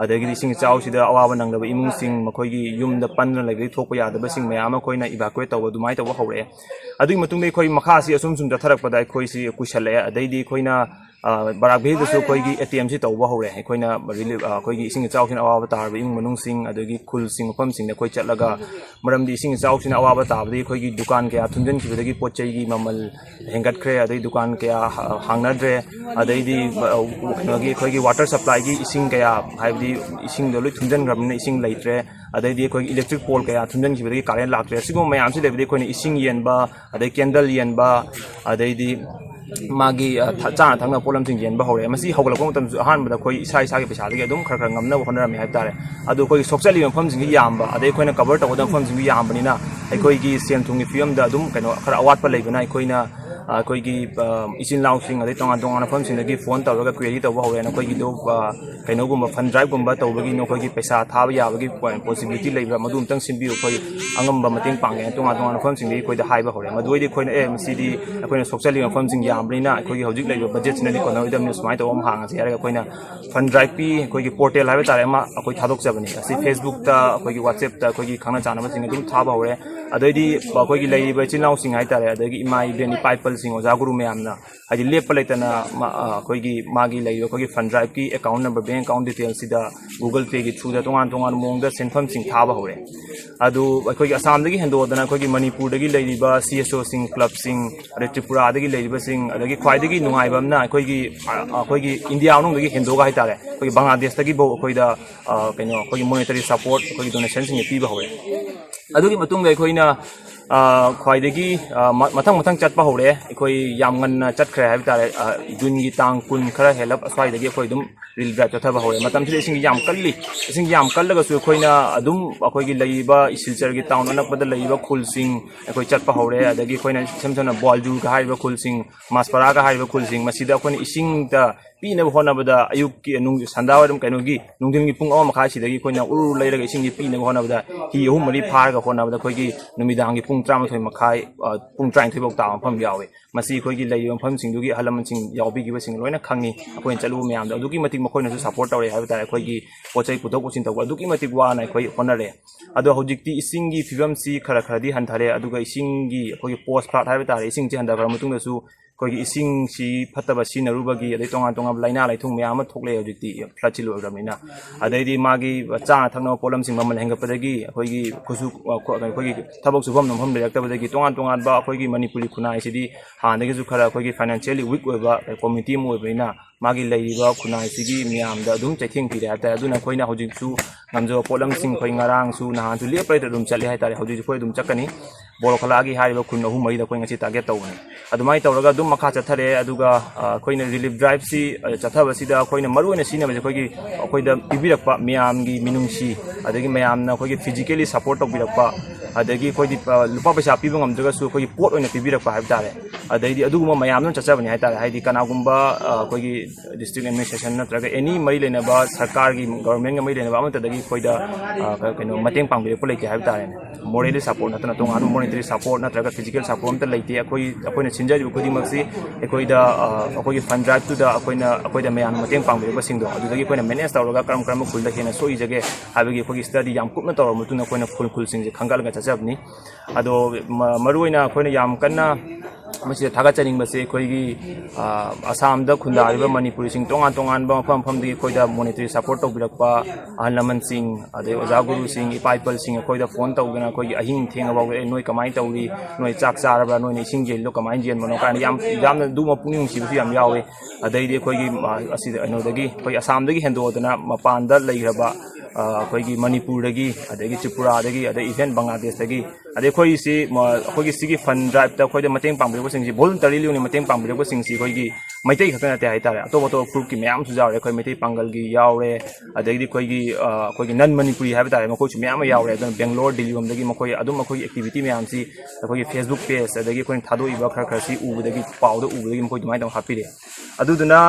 adagi ising ichao sida awaba nanglaba imung sing makhoi gi yumda panna lagi thokpa yadaba sing mayama khoina evacuate tawa dumai tawa hawre adui matungdai khoi makha si asum sum thatharak padai khoi si kushale adaidi khoina barak bhi du khoi gi ATM si tawa hawre khoina relief khoi gi ising ichao sin awaba tarba imung manung sing adagi khul sing pam sing na khoi chatlaga maramdi ising ichao sin awaba tabdi khoi gi dukan kya thunjan ki bedagi pochai gi mamal hengat khre adai dukan kya hangnadre adaidi gi khoi gi water supply gi ising kya haibdi ising do loi thunjan gramna ising leitre adaidi khoi electric pole kya thunjan ki bedagi current lakre sigom mayam si lebdi khoi ising yen ba adai candle yen ba adaidi मागी चाना थंगना pollen सिंग जेन बहौरे मसी हौगलको मतम अहानबदा खोई इसा इसा के पैसा दगे अदुम खर खर ngamna होनरमी हाइब तारे अदु खोई सोक्चली मफम सिंग यामबा अदे खोइना कवर तवदा मफम सिंग यामबनिना अखोइगी सेन थुंगी फियम दा अदुम कनो खर अवाटपा लेबना अखोइना अखोइगी ichin-inao सिंग अदे तोंगा तोंगा मफम सिंग दगी फोन तवगा क्वेरी तव हौरे अखोइगी दो कनो गुम फंड ड्राइव गुम तवगी नखोइगी पैसा थाब याबगी पॉसिबिलिटी लेबरा मदुम तंग सिनबियो खोइ अंगम मतेंग पांगे तोंगा तोंगा मफम सिंग दगी खोइदा हाइबा हौरे मदुइदि खोइना मसीदी अखोइना सोक्चली मफम सिंग यामबनिना अखोइगी हौजिक लेबो बजेट सिनदि कोना इदम सुमाइ तव हांग से यारगा खोइना फंड ड्राइव पी अखोइगी पोर्टल हाइबा तारे मा अखोइ थादोक जबनी असि फेसबुक ता अखोइगी व्हाट्सएप ता अखोइगी खाना चानबा सिंग अदुम थाबा हौरे अदैदि अखोइगी लेइबा ichin-inao सिंग हाइ तारे अदगी इमाई बेनि पाइपल सिंग ओजा गुरु मैमना हाइदि लेप लेतना अखोइगी मागी लेइबा अखोइगी फंड ड्राइव की account number bank account detail सिदा गूगल पे की थ्रू दा तोंगान तोंगान मोंगदा सेनफम सिंग थाबा हौरे अदु अखोइगी असम दगी हेंदोदना अखोइगी मणिपुर दगी लेइबा CSO सिंग क्लब सिंग अदे त्रिपुरा दगी लेइबा सिंग अदगी ख्वाइदगी नुंगाइबमना अखोइगी इंडिया नु दगी हेंदोगा हाइ तारे अखोइगी बांग्लादेश दगी बो अखोइदा कनो अखोइगी मॉनेटरी सपोर्ट अखोइगी डोनेशन सिंग पीबा हौरे अदुगी मतुंग अखोइना ख्वाइदगी मथंग मथंग चटपा हौरे अखोइ याम गन्ना चटखरे हाइब तारे जून की तांग कुन खरा हेलप अस्वाइदगी अखोइ दुम रिल ड्राइव चथबा हौरे मतम सिदे इसिंग याम कल्लगसु अखोइना अदुम अखोइगी लेइबा सिलचर की टाउन अनकपदा लेइबा खुलसिंग अखोइ चटपा हौरे अदगी अखोइना समसना बॉलजू का हाइबा खुलसिंग मासपरा का हाइबा खुलसिंग मसिदा अखोइना इसिंग ता पीनब होनबदा अयुक की संदावरम कइनोगी नुंदिन की पुंग अमा मखा सिदगी अखोइना उरु लेरगा इसिंग पीनब होनबदा ही अहुम मरि फारगा होनबदा अखोइगी नुमिदांग की पुंग 13 मखाइ पुंग 23 बौ ता मफम यावे मसी अखोइगी लेइबा मफम सिंगदुगी हलमन सिंग यावबिगिबा सिंग लोइना खंगी अखोइन चलु म्याम दा अदुगी मतिक मखोइनासु सपोर्ट तौरे हाइबा तारे अखोइगी पोचै पुथोक पुचिन तौबा अदुगी मतिक वाना अखोइ होनरे अदो हौजिकती इसिंगी फिबम सी खरा खरादी हंथारे अदुगा इसिंगी अखोइगी पोस्ट फ्लाट हाइबा तारे इसिंग ची हंदाखरा मतुंगदसु अखोइगी इसिंग सी फत्तबा सिनरुबगी अदै तोंगा तोंगा लाइना लाइथुंग म्याम थोकले हौजिकती फ्लड चिलोरमिना अदैदी मागी चाना थंगना पोलम सिंग ममल हेंगपदगी अखोइगी खुसु अखोइगी थबक सुफम नमफम लेरक्तबदगी तोंगा तोंगा बा अखोइगी मणिपुरी खुनाइ सिदी हानदगी खरा अखोइगी फाइनेंशियली वीक ओइबा कम्युनिटी मु ओइबैना मागी लेइबा खुनाइ सिगी म्याम दा अदुम चैथिंग पिरे हाइता अदुना अखोइना हौजिकसु नमजो पोलम सिंग अखोइ ngarangsu nahansu leprayda अदुम चले हाइतारे हौजिक अखोइ अदुम चक्कनी बोरखलागी हारिबा खुन अहु मरिदा अखोइ ngasi target तौबनी अदुमाइ तौरगा अदुम मखा चथरे अदुगा अखोइना रिलीफ ड्राइव सि चथबसिदा अखोइना मरुइना सिनबजे अखोइगी अखोइदा पिबिरक्पा म्यामगी मिनुंगसी अदगी म्यामना अखोइगी फिजिकली सपोर्ट तौबिरक्पा अदगी अखोइदी लुपा पैसा पिबा ngamjagasu अखोइगी पोट ओइना पिबिरक्पा हाइबतारे अदैदी अदुगुमा म्यामनु चचबनी हाइतारे हाइदी कनागुम्बा अखोइगी डिस्ट्रिक्ट एडमिनिस्ट्रेशन नत्रगा एनी मरि लेनबा सरकार की गवर्नमेंट मरि लेनबा अमतदगी अखोइदा कनो मतेंग पांगबिरक्पा लेते हाइबतारे मोरली सपोर्ट नतना तोंगानु मॉनेटरी सपोर्ट नत्रगा फिजिकल सपोर्ट अमत लेते अखोइना सिनजरिबा खुदिमक्सी अखोइदा अखोइगी फंड ड्राइव तुदा अखोइदा म्याम मतेंग पांगबिरक्पा सिंगदो अदुदगी अखोइना मैनेज तौरगा करम खुलदा हेना सोइजगे हाइबगी अखोइगी स्टडी याम कुपना तौर मुतुना अखोइना खुल सिंगजे खंगालगा चचबनी अदो मरुइना अखोइना याम कन्ना मसी थागचनिंग बसे अखोइगी असम दा खुंदारिबा मणिपुरी सिंग तोंगान तोंगान बा मफम फमदी अखोइदा मॉनेटरी सपोर्ट तौबिरक्पा अहलमन सिंग अदे ओजा गुरु सिंग इपाइपल सिंग अखोइदा फोन तौगना अखोइगी अहिंग थेंगबा नोय कमाइ तौरी नोय चाक चारबा नोय इसिंग जेलो कमाइ जेन मनो कान यामना दुमा पुनिंग सिबसु याम यावे अदैदी अखोइगी असिदा अनोदगी अखोइ असम दगी हेंदोदना मपानदा लेग्रबा अखोइगी मणिपुर दगी अदगी त्रिपुरा दगी अदे इवन बांग्लादेश दगी अदे अखोइ सि अखोइगी सिगी फंड ड्राइव ता अखोइदा मतेंग पांगबिरबा सिंग वॉलंटरीली उनि मतेंग पांगबिरबा सिंग सि अखोइगी मैतै खतन नाते हाइतारे अतोप अतोप ग्रुप की म्याम सु जावरे अखोइ मैतै पांगलगी यावरे अदगी अखोइगी नन मणिपुरी हाइबतारे मखोइ म्याम यावरे अदन बेंगलोर दिल्ली रोमदगी मखोइ अदुम मखोइ एक्टिविटी म्याम सि अखोइगी फेसबुक पेज अदगी अखोइ थादोइबा खर सि उबदगी पाउदा उबदगी मखोइ दुमाइ तम हापिरे अदुदुना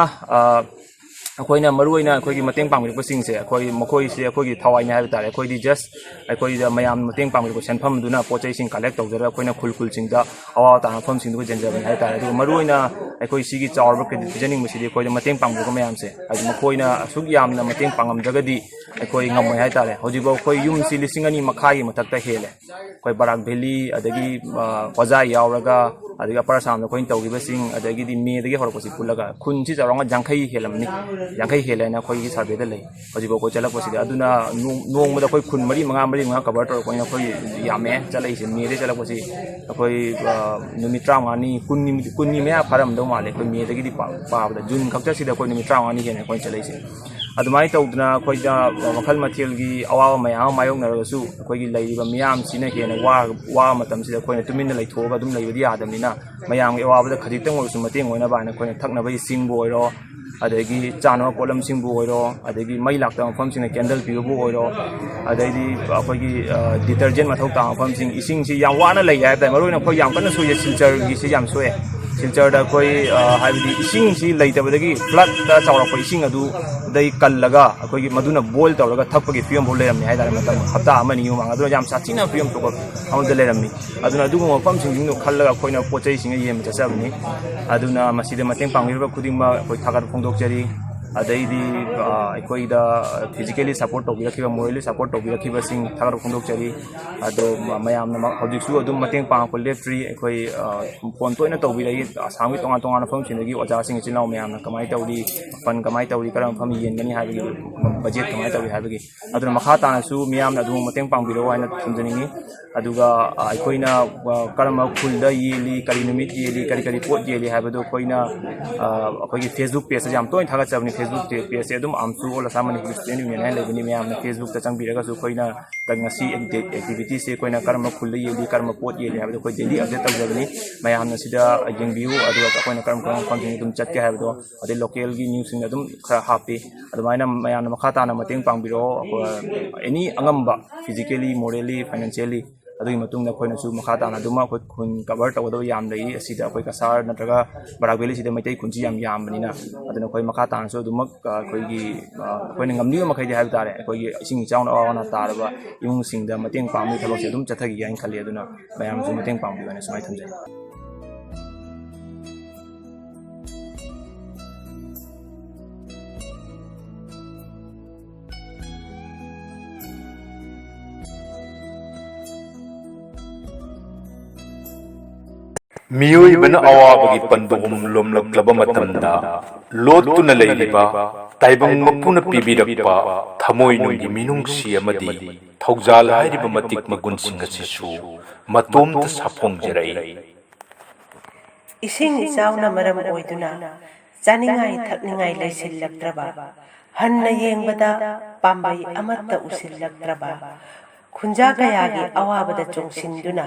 अखोइना मरुइना अखोइगी मतेंग पांगबिरबा सिंगसे अखोइ मखोइ से अखोइगी थवाइना हाइबतारे अखोइदी जस्ट अखोइदा मयाम मतेंग पांगबिरबा सेनफम दुना पोचै सिंग कलेक्ट तौजरा अखोइना खुल सिंगदा अवा तानफम सिंगदु जेनजबन हाइतारे अदु मरुइना अखोइ सिगी चावरबा क्रेडिट पिजनिंग मसिदि अखोइदा मतेंग पांगबिरबा मयामसे अदु मखोइना असुक यामना मतेंग पांगमजगदी अखोइ ngam हाइतारे होजिबो अखोइ युम सि लिसिंग अनि मखाई मथक्ता हेले अखोइ बराक भेली अदगी ओजा यावरगा अदगी अपर सामना अखोइ तौगिबा सिंग अदगी दि मे दगी हरपसि पुलगा खुन सि जरंगा जंखै हेलमनि जंखै हेलेना अखोइगी सर्वेदा लै होजिबो को चलकपसिदि अदुना नोंगमदा अखोइ खुन मरि मंगा कवर तौर अखोइ अखोइ यामे चलैसे मे दे चलकपसि अखोइ नुमि 35 कुन्नि मया फरमदौ माले अखोइ मे दगी दि पाबदा जून खक्चसिदा अखोइ नुमि 35 हेने अखोइ चलैसे ꯑꯗꯨꯃꯥꯏꯅ ꯇꯧꯗꯅ ꯑꯩꯈꯣꯏꯗ ꯃꯈꯜ ꯃꯊꯦꯜꯒꯤ ꯑꯋꯥꯕ ꯃꯌꯥꯝ ꯑꯃ ꯃꯥꯌꯣꯛꯅꯔꯒꯁꯨ ꯑꯩꯈꯣꯏꯒꯤ ꯂꯩꯔꯤꯕ ꯃꯤꯌꯥꯝꯁꯤꯅ ꯍꯦꯟꯅ ꯋꯥꯕ ꯃꯇꯝꯁꯤꯗ ꯑꯩꯈꯣꯏꯅ ꯇꯨꯃꯤꯟꯅ ꯂꯩꯊꯣꯛꯑꯒ ꯑꯗꯨꯝ ꯂꯩꯕꯗꯤ ꯌꯥꯗꯕꯅꯤ나 ꯃꯌꯥꯝꯒꯤ ꯑꯋꯥꯕꯗ ꯈꯖꯤꯛꯇꯪ ꯑꯣꯏꯔꯁꯨ ꯃꯇꯦꯡ ꯑꯣꯏꯅꯕ ꯍꯥꯏꯅ ꯑꯩꯈꯣꯏꯅ ꯊꯛꯅꯕ ꯏꯁꯤꯡꯕꯨ ꯑꯣꯏꯔꯣ ꯑꯗꯒꯤ ꯆꯥꯅꯕ ꯄꯣꯠꯂꯝꯁꯤꯡꯕꯨ ꯑꯣꯏꯔꯣ ꯑꯗꯒꯤ ꯃꯩ ꯂꯥꯛꯇꯕ ꯃꯐꯝꯁꯤꯡꯗ ꯀꯦꯟꯗꯜ ꯄꯤꯕꯕꯨ ꯑꯣꯏꯔꯣ ꯑꯗꯩꯗꯤ ꯑꯩꯈꯣꯏꯒꯤ ꯗꯤꯇꯔꯖꯦꯟ ꯃꯊꯧ ꯇꯥꯕ ꯃꯐꯝꯁꯤꯡ ꯏꯁꯤꯡꯁꯤ ꯌꯥꯝ ꯋꯥꯅ ꯂꯩ ꯍꯥꯏꯕ ꯇꯥꯔꯦ ꯃꯔꯨꯑꯣꯏꯅ ꯑꯩꯈꯣꯏ ꯌꯥꯝ ꯀꯟꯅ ꯁꯣꯛꯏ ꯁꯤꯜꯆꯔꯒꯤꯁꯤ ꯌꯥꯝ ꯁꯣꯛꯑꯦ ꯁꯤꯜꯆꯔꯗ ꯑꯩꯈꯣꯏ ꯍꯥꯏꯕꯗꯤ ꯏꯁꯤꯡꯁꯤ ꯂꯩꯇꯕꯗꯒꯤ ꯐ꯭ꯂꯠꯇ ꯆꯥꯎꯔꯛꯄ ꯏꯁꯤꯡ ꯑꯗꯨꯗꯩ ꯀꯜꯂꯒ ꯑꯩꯈꯣꯏꯒꯤ ꯃꯗꯨꯅ ꯕꯣꯏꯜ ꯇꯧꯔꯒ ꯊꯛꯄꯒꯤ ꯐꯤꯕꯝꯐꯥꯎ ꯂꯩꯔꯝꯃꯤ ꯍꯥꯏꯇꯥꯔꯦ ꯃꯇꯝ ꯍꯞꯇꯥ ꯑꯃꯅꯤ ꯃꯃꯥꯡ ꯑꯗꯨꯅ ꯌꯥꯝ ꯁꯥꯊꯤꯅ ꯐꯤꯕꯝ ꯊꯣꯛꯄ ꯑꯃꯗ ꯂꯩꯔꯝꯃꯤ ꯑꯗꯨꯅ ꯑꯗꯨꯒꯨꯝꯕ ꯃꯐꯝꯁꯤꯡꯗꯨ ꯈꯜꯂꯒ ꯑꯩꯈꯣꯏꯅ ꯄꯣꯠ ꯆꯩꯁꯤꯡ ꯌꯦꯡꯕ ꯆꯠꯆꯕꯅꯤ ꯑꯗꯨꯅ ꯃꯁꯤꯗ ꯃꯇꯦꯡ ꯄꯥꯡꯕꯤꯔꯤꯕ ꯈꯨꯗꯤꯡꯃꯛ ꯑꯩꯈꯣꯏ ꯊꯥꯒꯠꯄ ꯐꯣꯡꯗꯣꯛꯆꯔꯤ ꯑꯗꯩꯗꯤ ꯑꯩꯈꯣꯏꯗ ꯐꯤꯖꯤꯀꯦꯜꯂꯤ ꯁꯞꯄꯣꯔꯠ ꯇꯧꯕꯤꯔꯛꯈꯤꯕ ꯃꯣꯔꯦꯜꯂꯤ ꯁꯞꯄꯣꯔꯠ ꯇꯧꯕꯤꯔꯛꯈꯤꯕꯁꯤꯡ ꯊꯥꯒꯠꯄ ꯐꯣꯡꯗꯣꯛꯆꯔꯤ ꯑꯗꯣ ꯃꯌꯥꯝꯅ ꯍꯧꯖꯤꯛꯁꯨ ꯑꯗꯨꯝ ꯃꯇꯦꯡ ꯄꯥꯡꯉꯛꯄ ꯂꯦꯞꯇ꯭ꯔꯤ ꯑꯩꯈꯣꯏ ꯐꯣꯟ ꯇꯣꯏꯅ ꯇꯧꯕꯤꯔꯛꯏ ꯑꯁꯥꯝꯒꯤ ꯇꯣꯉꯥꯟ ꯇꯣꯉꯥꯟꯕ ꯃꯐꯝꯁꯤꯡꯗꯒꯤ ꯑꯣꯖꯥꯁꯤꯡ ꯏꯆꯤꯜ ꯏꯅꯥꯎ ꯃꯌꯥꯝꯅ ꯀꯃꯥꯏꯅ ꯇꯧꯔꯤ ꯐꯟ ꯀꯃꯥꯏꯅ ꯇꯧꯔꯤ ꯀꯔꯝꯕ ꯃꯐꯝ ꯌꯦꯟꯒꯅꯤ ꯍꯥꯏꯕꯒꯤ ꯕꯖꯦꯠ ꯀꯃꯥꯏꯅ ꯇꯧꯔꯤ ꯍꯥꯏꯕꯒꯤ ꯑꯗꯨꯅ ꯃꯈꯥ ꯇꯥꯅꯁꯨ ꯃꯤꯌꯥꯝꯅ ꯑꯗꯨꯝ ꯃꯇꯦꯡ ꯄꯥꯡꯕꯤꯔꯛꯑꯣ ꯍꯥꯏꯅ ꯊꯝꯖꯅꯤꯡꯉꯤ ꯑꯗꯨꯒ ꯑꯩꯈꯣꯏꯅ ꯀꯔꯝꯕ ꯈꯨꯜꯗ ꯌꯦꯜꯂꯤ ꯀꯔꯤ ꯅꯨꯃꯤꯠ ꯌꯦꯜꯂꯤ ꯀꯔꯤ ꯄꯣꯠ ꯌꯦꯜꯂꯤ ꯍꯥꯏꯕꯗꯨ ꯑꯩꯈꯣꯏꯅ ꯑꯩꯈꯣꯏꯒꯤ ꯐꯦꯁꯕꯨꯛ ꯄꯦꯖꯇ ꯌꯥꯝ ꯇꯣꯏꯅ ꯊꯥꯒꯠꯆꯕꯅꯤ ꯐꯦꯁꯕꯨꯛ ꯄꯦꯖꯁꯦ ꯑꯗꯨꯝ AAMSU all Assam Manipuri student union ꯍꯥꯏꯅ ꯂꯩꯕꯅꯤ ꯃꯌꯥꯝꯅ ꯐꯦꯁꯕꯨꯛꯇ ꯆꯪꯕꯤꯔꯒꯁꯨ ꯑꯩꯈꯣꯏꯅ ꯉꯁꯤ ꯑꯦꯛꯇꯤꯚꯤꯇꯤꯁꯦ ꯑꯩꯈꯣꯏꯅ ꯀꯔꯝꯕ ꯈꯨꯜꯗ ꯌꯦꯜꯂꯤ ꯀꯔꯝꯕ ꯄꯣꯠ ꯌꯦꯜꯂꯤ ꯍꯥꯏꯕꯗꯣ ꯑꯩꯈꯣꯏ ꯗꯦꯂꯤ ꯑꯞꯗꯦꯠ ꯇꯧꯖꯕꯅꯤ ꯃꯌꯥꯝꯅ ꯁꯤꯗ ꯌꯦꯡꯕꯤꯌꯨ ꯑꯗꯨꯒ ꯑꯩꯈꯣꯏꯅ ꯀꯔꯝꯕ ꯃꯐꯝꯁꯤꯡ ꯑꯗꯨꯝ ꯆꯠꯀꯦ ꯍꯥꯏꯕꯗꯣ ꯑꯗꯩ ꯂꯣꯀꯦꯜꯒꯤ ꯅ꯭ꯌꯨꯁꯁꯤꯡ ꯑꯗꯨꯝ ꯈꯔ ꯍꯥꯞꯄꯤ ꯑꯗꯨꯃꯥꯏꯅ ꯃꯌꯥꯝꯅ ꯃꯈꯥ ꯇꯥꯅ ꯃꯇꯦꯡ ꯄꯥꯡꯕꯤꯔꯛꯑꯣ ꯑꯦꯅꯤ ꯑꯉꯝꯕ ꯐꯤꯖꯤꯀꯦꯜꯂꯤ ꯃꯣꯔꯦꯜꯂꯤ ꯐꯥꯏꯅꯥꯟꯁꯤꯌꯦꯜꯂꯤ ꯑꯗꯨꯒꯤ ꯃꯇꯨꯡꯗ ꯑꯩꯈꯣꯏꯅꯁꯨ ꯃꯈꯥ ꯇꯥꯅ ꯑꯗꯨꯝ ꯑꯩꯈꯣꯏ ꯈꯨꯟ ꯀꯚꯔ ꯇꯧꯒꯗꯕ ꯌꯥꯝ ꯂꯩ ꯑꯁꯤꯗ ꯑꯩꯈꯣꯏ ꯀꯁꯥꯔ ꯅꯠꯇ꯭ꯔꯒ ꯕꯔꯥꯛ ꯚꯦꯂꯤꯁꯤꯗ ꯃꯩꯇꯩ ꯈꯨꯟꯁꯤ ꯌꯥꯝ ꯌꯥꯝꯕꯅꯤꯅ ꯑꯗꯨꯅ ꯑꯩꯈꯣꯏ ꯃꯈꯥ ꯇꯥꯅꯁꯨ ꯑꯗꯨꯃꯛ ꯑꯩꯈꯣꯏꯒꯤ ꯑꯩꯈꯣꯏꯅ ꯉꯝꯂꯤꯕ ꯃꯈꯩꯗꯤ ꯍꯥꯏꯕ ꯇꯥꯔꯦ ꯑꯩꯈꯣꯏꯒꯤ ꯏꯁꯤꯡ ꯏꯆꯥꯎꯅ ꯑꯋꯥ ꯑꯅꯥ ꯇꯥꯔꯕ ꯏꯃꯨꯡꯁꯤꯡꯗ ꯃꯇꯦꯡ ꯄꯥꯡꯕꯒꯤ ꯊꯕꯛꯁꯦ ꯑꯗꯨꯝ ꯆꯠꯊꯈꯤꯒꯦ ꯍꯥꯏꯅ ꯈꯜꯂꯤ ꯑꯗꯨꯅ ꯃꯌꯥꯝꯁꯨ ꯃꯇꯦꯡ ꯄꯥꯡꯕꯤꯌꯨ ꯍꯥꯏꯅ ꯁꯨꯃꯥꯏꯅ ꯊꯝꯖꯒꯦ ꯃꯤꯑꯣꯏꯕꯅ ꯑꯋꯥꯕꯒꯤ ꯄꯟꯗꯨꯝ ꯂꯣꯝꯂꯛꯂꯕ ꯃꯇꯝꯗ ꯂꯣꯠꯇꯨꯅ ꯂꯩꯔꯤꯕ ꯇꯥꯏꯕꯪ ꯃꯄꯨꯅ ꯄꯤꯕꯤꯔꯛꯄ ꯊꯃꯣꯏꯅꯨꯡꯒꯤ ꯃꯤꯅꯨꯡꯁꯤ ꯑꯃꯗꯤ ꯊꯧꯖꯥꯜ ꯍꯥꯏꯔꯤꯕ ꯃꯇꯤꯛ ꯃꯒꯨꯟꯁꯤꯡ ꯑꯁꯤꯁꯨ ꯃꯇꯣꯝꯇ ꯁꯥꯐꯣꯡꯖꯔꯛꯏ ꯏꯁꯤꯡ ꯏꯆꯥꯎꯅ ꯃꯔꯝ ꯑꯣꯏꯗꯨꯅ ꯆꯥꯅꯤꯡꯉꯥꯏ ꯊꯛꯅꯤꯡꯉꯥꯏ ꯂꯩꯁꯤꯜꯂꯛꯇ꯭ꯔꯕ ꯍꯟꯅ ꯌꯦꯡꯕꯗ ꯄꯥꯝꯕꯩ ꯑꯃꯠꯇ ꯎꯁꯤꯜꯂꯛꯇ꯭ꯔꯕ ꯈꯨꯟꯖꯥ ꯀꯌꯥꯒꯤ ꯑꯋꯥꯕꯗ ꯆꯣꯡꯁꯤꯟꯗꯨꯅ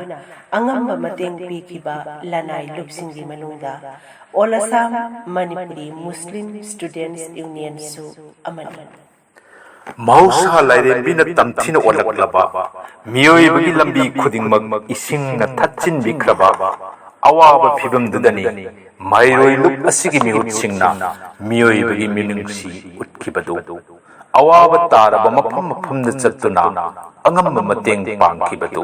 ꯑꯉꯝꯕ ꯃꯇꯦꯡ ꯄꯤꯈꯤꯕ ꯂꯅꯥꯏ ꯂꯨꯞꯁꯤꯡꯒꯤ ꯃꯅꯨꯡꯗ ꯑꯣꯜ ꯑꯁꯥꯝ ꯃꯅꯤꯄꯨꯔꯤ ꯃꯨꯁꯂꯤꯝ ꯁ꯭ꯇꯨꯗꯦꯟꯠꯁ ꯌꯨꯅꯤꯌꯟꯁꯨ ꯑꯃꯅꯤ ꯃꯍꯧꯁꯥ ꯂꯥꯏꯔꯦꯝꯕꯤꯅ ꯇꯝꯊꯤꯅ ꯑꯣꯜꯂꯛꯂꯕ ꯃꯤꯑꯣꯏꯕꯒꯤ ꯂꯝꯕꯤ ꯈꯨꯗꯤꯡꯃꯛ ꯏꯁꯤꯡꯅ ꯊꯠꯆꯤꯟꯕꯤꯈ꯭ꯔꯕ ꯑꯋꯥꯕ ꯐꯤꯕꯝꯗꯨꯗꯅꯤ ꯃꯍꯩꯔꯣꯏ ꯂꯨꯞ ꯑꯁꯤꯒꯤ ꯃꯤꯍꯨꯠꯁꯤꯡꯅ ꯃꯤꯑꯣꯏꯕꯒꯤ ꯃꯤꯅꯨꯡꯁꯤ ꯎꯠꯈꯤꯕꯗꯨ ꯑꯋꯥꯕ ꯇꯥꯔꯕ ꯃꯐꯝ ꯃꯐꯝꯗ ꯆꯠꯇꯨꯅ ꯑꯉꯝꯕ ꯃꯇꯦꯡ ꯄꯥꯡꯈꯤꯕꯗꯨ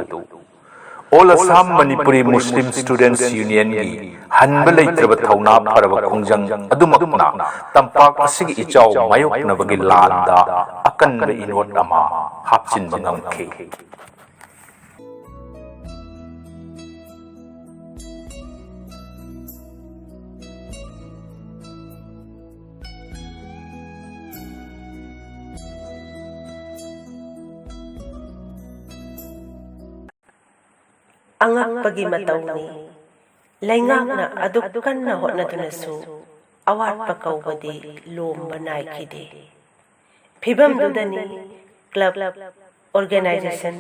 ꯑꯣꯜ ꯑꯁꯥꯝ ꯃꯅꯤꯄꯨꯔꯤ ꯃꯨꯁꯂꯤꯝ ꯁ꯭ꯇꯨꯗꯦꯟꯠꯁ ꯌꯨꯅꯤꯌꯟꯒꯤ ꯍꯟꯕ ꯂꯩꯇ꯭ꯔꯕ ꯊꯧꯅꯥ ꯐꯔꯕ ꯈꯣꯡꯖꯪ ꯑꯗꯨꯃꯛꯅ ꯇꯝꯄꯥꯛ ꯑꯁꯤꯒꯤ ꯏꯆꯥꯎ ꯃꯥꯌꯣꯛꯅꯕꯒꯤ ꯂꯥꯟꯗ ꯑꯀꯟꯕ ꯏꯅꯣꯠ ꯑꯃ ꯍꯥꯞꯆꯤꯟꯕ ꯉꯝꯈꯤ ꯑꯉꯛꯄꯒꯤ ꯃꯇꯧꯅꯤ ꯂꯩꯉꯥꯛꯅ ꯑꯗꯨꯛ ꯀꯟꯅ ꯍꯣꯠꯅꯗꯨꯅꯁꯨ ꯑꯋꯥꯠꯄ ꯀꯧꯕꯗꯤ ꯂꯣꯝꯕ ꯅꯥꯏꯈꯤꯗꯦ ꯐꯤꯕꯝꯗꯨꯗꯅꯤ ꯀ꯭ꯂꯕ ꯑꯣꯔꯒꯅꯥꯏꯖꯦꯁꯟ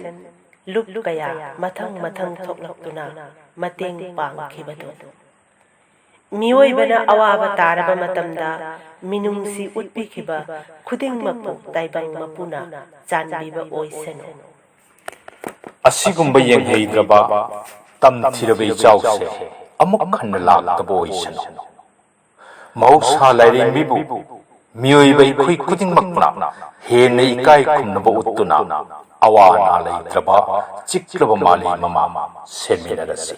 ꯂꯨꯞ ꯀꯌꯥ ꯃꯊꯪ ꯃꯊꯪ ꯊꯣꯛꯂꯛꯇꯨꯅ ꯃꯇꯦꯡ ꯄꯥꯡꯈꯤꯕꯗꯨ ꯃꯤꯑꯣꯏꯕꯅ ꯑꯋꯥꯕ ꯇꯥꯔꯕ ꯃꯇꯝꯗ ꯃꯤꯅꯨꯡꯁꯤ ꯎꯠꯄꯤꯈꯤꯕ ꯈꯨꯗꯤꯡꯃꯛꯄꯨ ꯇꯥꯏꯕꯪ ꯃꯄꯨꯅ ꯆꯥꯟꯕꯤꯕ ꯑꯣꯏꯁꯅꯨ ꯑꯁꯤꯒꯨꯝꯕ ꯌꯦꯡꯍꯩꯗ꯭ꯔꯕ ꯇꯝꯊꯤꯔꯕ ꯏꯆꯥꯎꯁꯦ ꯑꯃꯨꯛ ꯍꯟꯅ ꯂꯥꯛꯇꯕ ꯑꯣꯏꯁꯅꯨ ꯃꯍꯧꯁꯥ ꯂꯥꯏꯔꯦꯝꯕꯤꯕꯨ ꯃꯤꯑꯣꯏꯕ ꯑꯩꯈꯣꯏ ꯈꯨꯗꯤꯡꯃꯛꯅ ꯍꯦꯟꯅ ꯏꯀꯥꯏ ꯈꯨꯝꯅꯕ ꯎꯠꯇꯨꯅ ꯑꯋꯥ ꯑꯅꯥ ꯂꯩꯇ꯭ꯔꯕ ꯆꯤꯛꯂꯕ ꯃꯥꯂꯦꯝ ꯑꯃ ꯁꯦꯝꯃꯤꯟꯅꯔꯁꯤ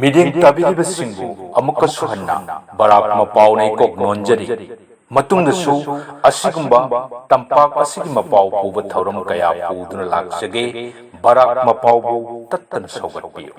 ꯃꯤꯠꯌꯦꯡ ꯇꯥꯕꯤꯔꯤꯕꯁꯤꯡꯕꯨ ꯑꯃꯨꯛꯀꯁꯨ ꯍꯟꯅ ꯕꯔꯥꯛ ꯃꯄꯥꯎꯅ ꯏꯀꯣꯛ ꯅꯣꯟꯖꯔꯤ ꯃꯇꯨꯡꯗꯁꯨ ꯑꯁꯤꯒꯨꯝꯕ ꯇꯝꯄꯥꯛ ꯑꯁꯤꯒꯤ ꯃꯄꯥꯎ ꯄꯨꯕ ꯊꯧꯔꯝ ꯀꯌꯥ ꯄꯨꯗꯨꯅ ꯂꯥꯛꯆꯒꯦ ꯕꯔꯥꯛ ꯃꯄꯥꯎꯕꯨ ꯇꯠꯇꯅ ꯁꯧꯒꯠꯄꯤꯌꯨ